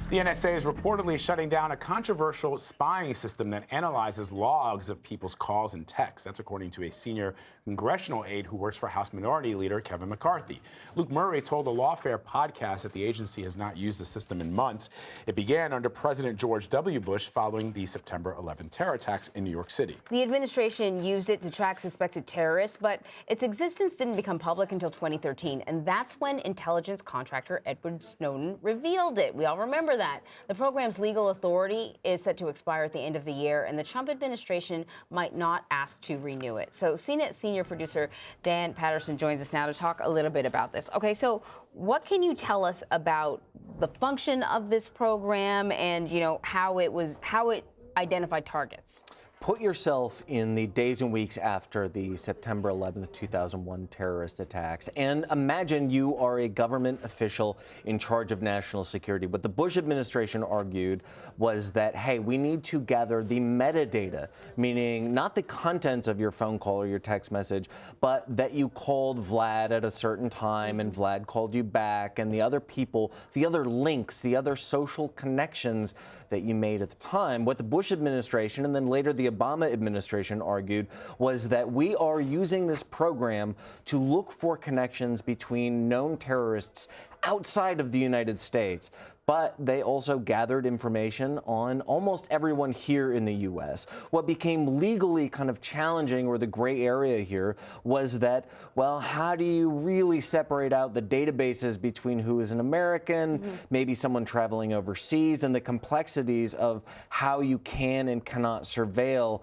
The NSA is reportedly shutting down a controversial spying system that analyzes logs of people's calls and texts. That's according to a senior congressional aide who works for House Minority Leader Kevin McCarthy. Luke Murray told the Lawfare podcast that the agency has not used the system in months. It began under President George W. Bush following the September 11 terror attacks in New York City. The administration used it to track suspected terrorists, but its existence didn't become public until 2013, and that's when intelligence contractor Edward Snowden revealed it. We all remember that. The program's legal authority is set to expire at the end of the year, and the Trump administration might not ask to renew it. So CNET senior producer Dan Patterson joins us now to talk a little bit about this. Okay, so what can you tell us about the function of this program and, how it identified targets? Put yourself in the days and weeks after the September 11th, 2001 terrorist attacks, and imagine you are a government official in charge of national security. What the Bush administration argued was that, hey, we need to gather the metadata, meaning not the contents of your phone call or your text message, but that you called Vlad at a certain time and Vlad called you back, and the other people, the other links, the other social connections that you made at the time. What the Bush administration and then later the Obama administration argued was that we are using this program to look for connections between known terrorists outside of the United States. But they also gathered information on almost everyone here in the U.S. What became legally kind of challenging, or the gray area here, was that, well, how do you really separate out the databases between who is an American, maybe someone traveling overseas, and the complexities of how you can and cannot surveil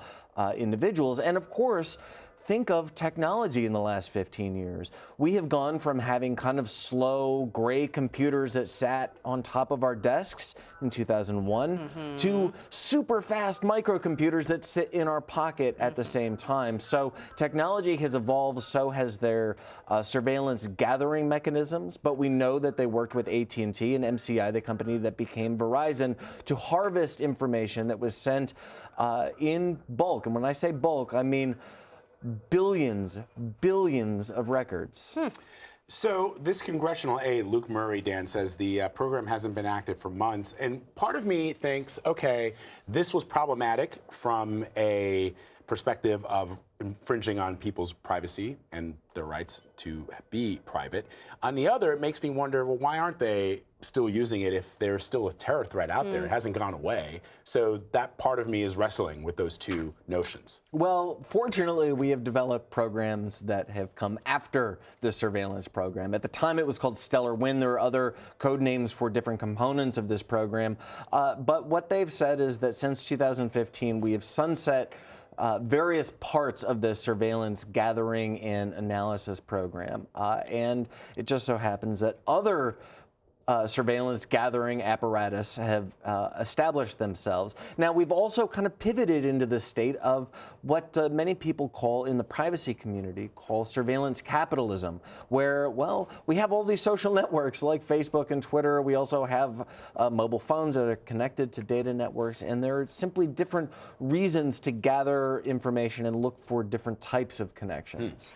individuals? And of course, think of technology in the last 15 years. We have gone from having kind of slow, gray computers that sat on top of our desks in 2001 to super fast microcomputers that sit in our pocket at the same time. So technology has evolved, so has their surveillance gathering mechanisms, but we know that they worked with AT&T and MCI, the company that became Verizon, to harvest information that was sent in bulk. And when I say bulk, I mean billions of records. So this congressional aide, Luke Murray, Dan, says the program hasn't been active for months. And part of me thinks, okay, this was problematic from a perspective of infringing on people's privacy and their rights to be private. On the other, it makes me wonder, well, why aren't they still using it if there's still a terror threat out there? It hasn't gone away. So that part of me is wrestling with those two notions. Well, fortunately, we have developed programs that have come after the surveillance program. At the time, it was called Stellar Wind. There are other code names for different components of this program. But what they've said is that since 2015, we have sunset various parts of the surveillance gathering and analysis program. And it just so happens that other surveillance gathering apparatus have established themselves. Now, we've also kind of pivoted into the state of what many people call, in the privacy community, call surveillance capitalism, where, well, we have all these social networks like Facebook and Twitter. We also have mobile phones that are connected to data networks, and there are simply different reasons to gather information and look for different types of connections.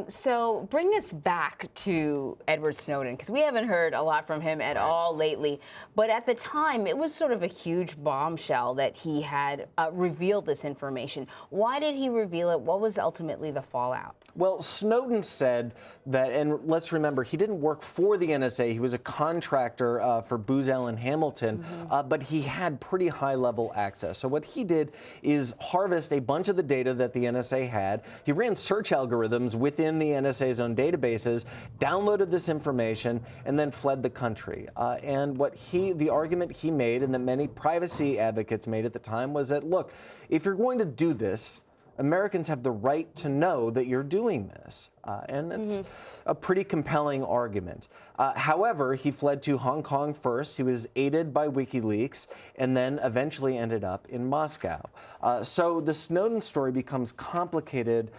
So bring us back to Edward Snowden, because we haven't heard a lot from him at all lately. But at the time, it was sort of a huge bombshell that he had revealed this information. Why did he reveal it? What was ultimately the fallout? Well, Snowden said that, and let's remember, he didn't work for the NSA. He was a contractor for Booz Allen Hamilton, but he had pretty high-level access. So what he did is harvest a bunch of the data that the NSA had. He ran search algorithms within the NSA's own databases, downloaded this information, and then fled the country. And the argument he made, and that many privacy advocates made at the time, was that, look, if you're going to do this, Americans have the right to know that you're doing this. And it's a pretty compelling argument. However, he fled to Hong Kong first. He was aided by WikiLeaks and then eventually ended up in Moscow. So the Snowden story becomes complicated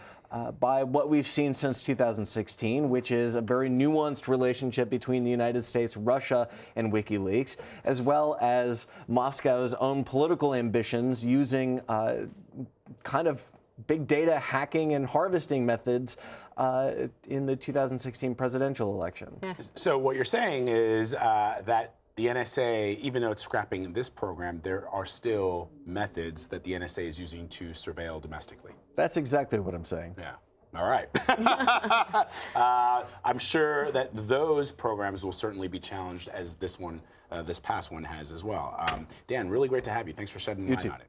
by what we've seen since 2016, which is a very nuanced relationship between the United States, Russia, and WikiLeaks, as well as Moscow's own political ambitions using kind of big data hacking and harvesting methods in the 2016 presidential election. So what you're saying is that the NSA, even though it's scrapping this program, there are still methods that the NSA is using to surveil domestically. That's exactly what I'm saying. Yeah. All right. I'm sure that those programs will certainly be challenged as this past one has as well. Dan, really great to have you. Thanks for shedding light on it.